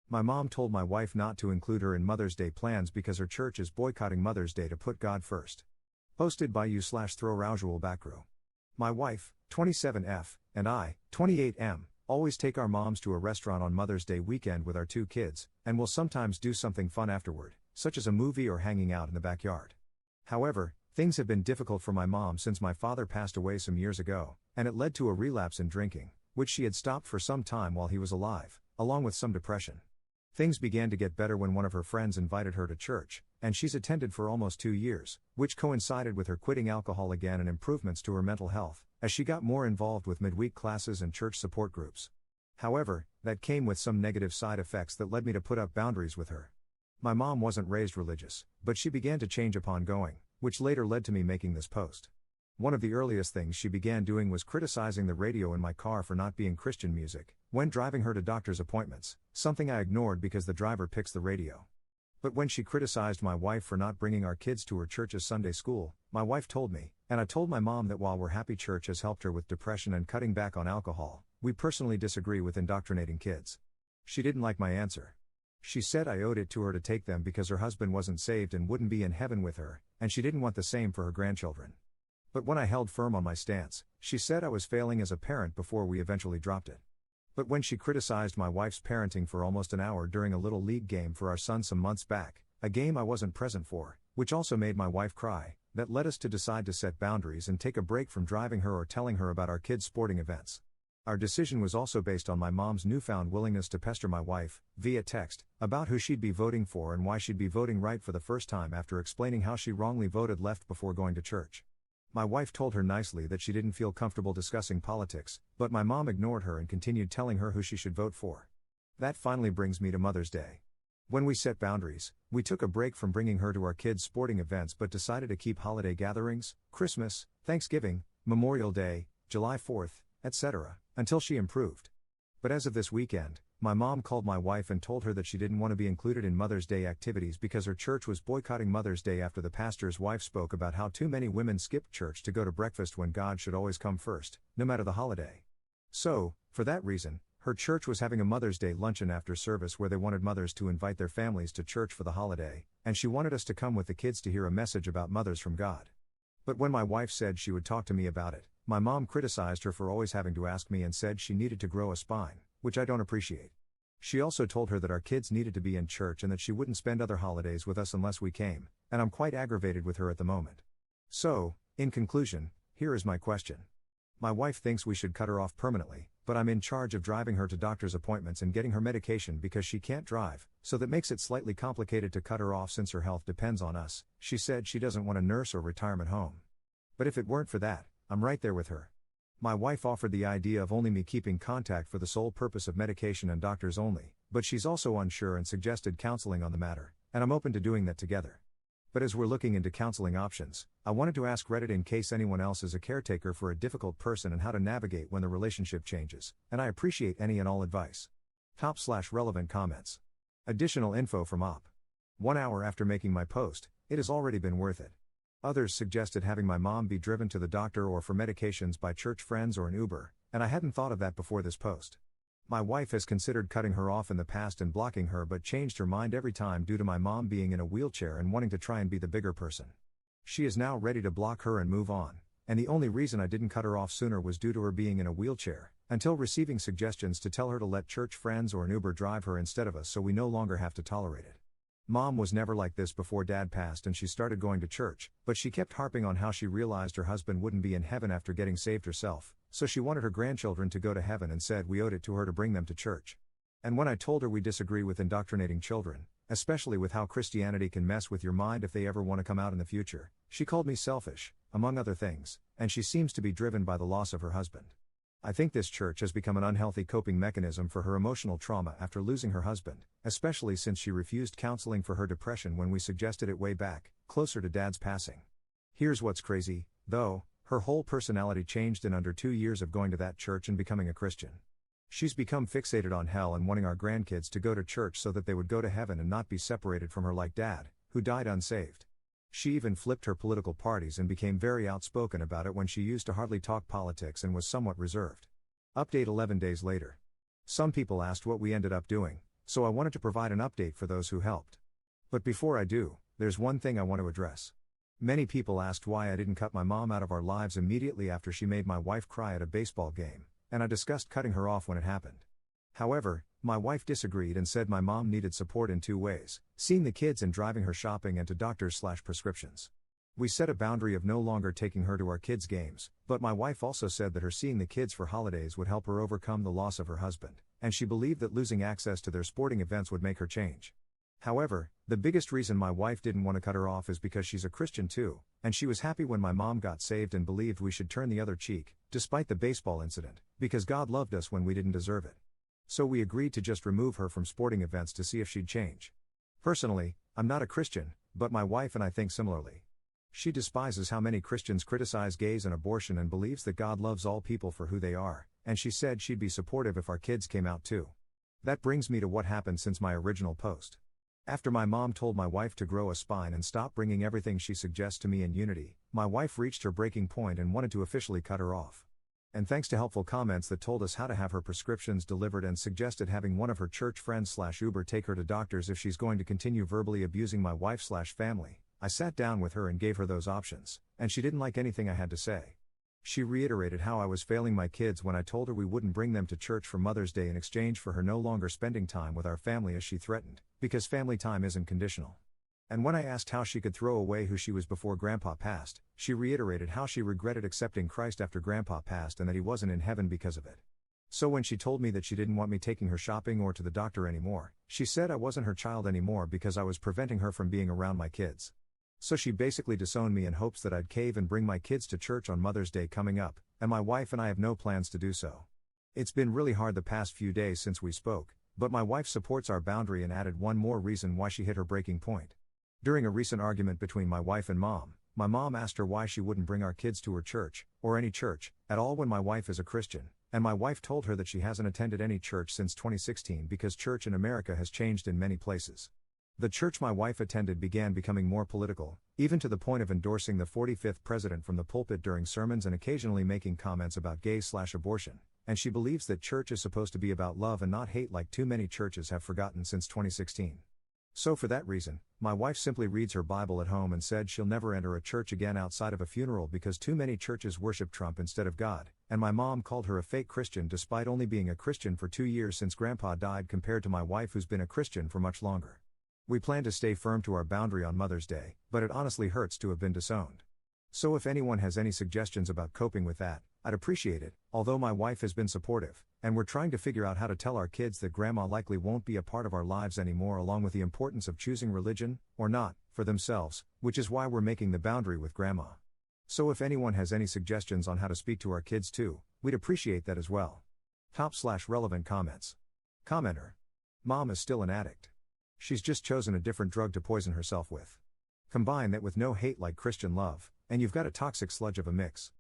My mom told my wife not to include her in Mother's Day plans because her church is boycotting Mother's Day to put God first. Posted by u/throw Backrow. My wife, 27F, and I, 28M, always take our moms to a restaurant on Mother's Day weekend with our 2 kids, and will sometimes do something fun afterward, such as a movie or hanging out in the backyard. However, things have been difficult for my mom since my father passed away some years ago, and it led to a relapse in drinking, which she had stopped for some time while he was alive, along with some depression. Things began to get better when one of her friends invited her to church, and she's attended for almost 2 years, which coincided with her quitting alcohol again and improvements to her mental health, as she got more involved with midweek classes and church support groups. However, that came with some negative side effects that led me to put up boundaries with her. My mom wasn't raised religious, but she began to change upon going, which later led to me making this post. One of the earliest things she began doing was criticizing the radio in my car for not being Christian music, when driving her to doctor's appointments, something I ignored because the driver picks the radio. But when she criticized my wife for not bringing our kids to her church's Sunday school, my wife told me, and I told my mom that while we're happy church has helped her with depression and cutting back on alcohol, we personally disagree with indoctrinating kids. She didn't like my answer. She said I owed it to her to take them because her husband wasn't saved and wouldn't be in heaven with her, and she didn't want the same for her grandchildren. But when I held firm on my stance, she said I was failing as a parent before we eventually dropped it. But when she criticized my wife's parenting for almost an hour during a little league game for our son some months back, a game I wasn't present for, which also made my wife cry, that led us to decide to set boundaries and take a break from driving her or telling her about our kids' sporting events. Our decision was also based on my mom's newfound willingness to pester my wife, via text, about who she'd be voting for and why she'd be voting right for the first time after explaining how she wrongly voted left before going to church. My wife told her nicely that she didn't feel comfortable discussing politics, but my mom ignored her and continued telling her who she should vote for. That finally brings me to Mother's Day. When we set boundaries, we took a break from bringing her to our kids' sporting events but decided to keep holiday gatherings, Christmas, Thanksgiving, Memorial Day, July 4th, etc., until she improved. But as of this weekend, my mom called my wife and told her that she didn't want to be included in Mother's Day activities because her church was boycotting Mother's Day after the pastor's wife spoke about how too many women skipped church to go to breakfast when God should always come first, no matter the holiday. So, for that reason, her church was having a Mother's Day luncheon after service where they wanted mothers to invite their families to church for the holiday, and she wanted us to come with the kids to hear a message about mothers from God. But when my wife said she would talk to me about it, my mom criticized her for always having to ask me and said she needed to grow a spine, which I don't appreciate. She also told her that our kids needed to be in church and that she wouldn't spend other holidays with us unless we came, and I'm quite aggravated with her at the moment. So, in conclusion, here is my question. My wife thinks we should cut her off permanently, but I'm in charge of driving her to doctor's appointments and getting her medication because she can't drive, so that makes it slightly complicated to cut her off since her health depends on us. She said she doesn't want a nurse or retirement home. But if it weren't for that, I'm right there with her. My wife offered the idea of only me keeping contact for the sole purpose of medication and doctors only, but she's also unsure and suggested counseling on the matter, and I'm open to doing that together. But as we're looking into counseling options, I wanted to ask Reddit in case anyone else is a caretaker for a difficult person and how to navigate when the relationship changes, and I appreciate any and all advice. Top/relevant comments. Additional info from Op. 1 hour after making my post, it has already been worth it. Others suggested having my mom be driven to the doctor or for medications by church friends or an Uber, and I hadn't thought of that before this post. My wife has considered cutting her off in the past and blocking her but changed her mind every time due to my mom being in a wheelchair and wanting to try and be the bigger person. She is now ready to block her and move on, and the only reason I didn't cut her off sooner was due to her being in a wheelchair, until receiving suggestions to tell her to let church friends or an Uber drive her instead of us so we no longer have to tolerate it. Mom was never like this before Dad passed and she started going to church, but she kept harping on how she realized her husband wouldn't be in heaven after getting saved herself, so she wanted her grandchildren to go to heaven and said we owed it to her to bring them to church. And when I told her we disagree with indoctrinating children, especially with how Christianity can mess with your mind if they ever want to come out in the future, she called me selfish, among other things, and she seems to be driven by the loss of her husband. I think this church has become an unhealthy coping mechanism for her emotional trauma after losing her husband, especially since she refused counseling for her depression when we suggested it way back, closer to Dad's passing. Here's what's crazy, though, her whole personality changed in under 2 years of going to that church and becoming a Christian. She's become fixated on hell and wanting our grandkids to go to church so that they would go to heaven and not be separated from her like Dad, who died unsaved. She even flipped her political parties and became very outspoken about it when she used to hardly talk politics and was somewhat reserved. Update 11 days later. Some people asked what we ended up doing. so I wanted to provide an update for those who helped. But before I do, there's one thing I want to address. Many people asked why I didn't cut my mom out of our lives immediately after she made my wife cry at a baseball game, and I discussed cutting her off when it happened. However, my wife disagreed and said my mom needed support in two ways: seeing the kids and driving her shopping and to doctors/prescriptions. We set a boundary of no longer taking her to our kids' games, but my wife also said that her seeing the kids for holidays would help her overcome the loss of her husband, and she believed that losing access to their sporting events would make her change. However, the biggest reason my wife didn't want to cut her off is because she's a Christian too, and she was happy when my mom got saved and believed we should turn the other cheek, despite the baseball incident, because God loved us when we didn't deserve it. So we agreed to just remove her from sporting events to see if she'd change. Personally, I'm not a Christian, but my wife and I think similarly. She despises how many Christians criticize gays and abortion and believes that God loves all people for who they are, and she said she'd be supportive if our kids came out too. That brings me to what happened since my original post. After my mom told my wife to grow a spine and stop bringing everything she suggests to me in unity, my wife reached her breaking point and wanted to officially cut her off. And thanks to helpful comments that told us how to have her prescriptions delivered and suggested having one of her church friends/Uber take her to doctors if she's going to continue verbally abusing my wife/family, I sat down with her and gave her those options, and she didn't like anything I had to say. She reiterated how I was failing my kids when I told her we wouldn't bring them to church for Mother's Day in exchange for her no longer spending time with our family as she threatened, because family time isn't conditional. And when I asked how she could throw away who she was before Grandpa passed, she reiterated how she regretted accepting Christ after Grandpa passed and that he wasn't in heaven because of it. So when she told me that she didn't want me taking her shopping or to the doctor anymore, she said I wasn't her child anymore because I was preventing her from being around my kids. So she basically disowned me in hopes that I'd cave and bring my kids to church on Mother's Day coming up, and my wife and I have no plans to do so. It's been really hard the past few days since we spoke, but my wife supports our boundary and added one more reason why she hit her breaking point. During a recent argument between my wife and mom, my mom asked her why she wouldn't bring our kids to her church, or any church, at all when my wife is a Christian, and my wife told her that she hasn't attended any church since 2016 because church in America has changed in many places. The church my wife attended began becoming more political, even to the point of endorsing the 45th president from the pulpit during sermons and occasionally making comments about gays/abortion, and she believes that church is supposed to be about love and not hate like too many churches have forgotten since 2016. So for that reason, my wife simply reads her Bible at home and said she'll never enter a church again outside of a funeral because too many churches worship Trump instead of God, and my mom called her a fake Christian despite only being a Christian for 2 years since Grandpa died compared to my wife who's been a Christian for much longer. We plan to stay firm to our boundary on Mother's Day, but it honestly hurts to have been disowned. So if anyone has any suggestions about coping with that, I'd appreciate it, although my wife has been supportive, and we're trying to figure out how to tell our kids that Grandma likely won't be a part of our lives anymore along with the importance of choosing religion, or not, for themselves, which is why we're making the boundary with Grandma. So if anyone has any suggestions on how to speak to our kids too, we'd appreciate that as well. Top/relevant comments. Commenter. Mom is still an addict. She's just chosen a different drug to poison herself with. Combine that with no hate like Christian love, and you've got a toxic sludge of a mix.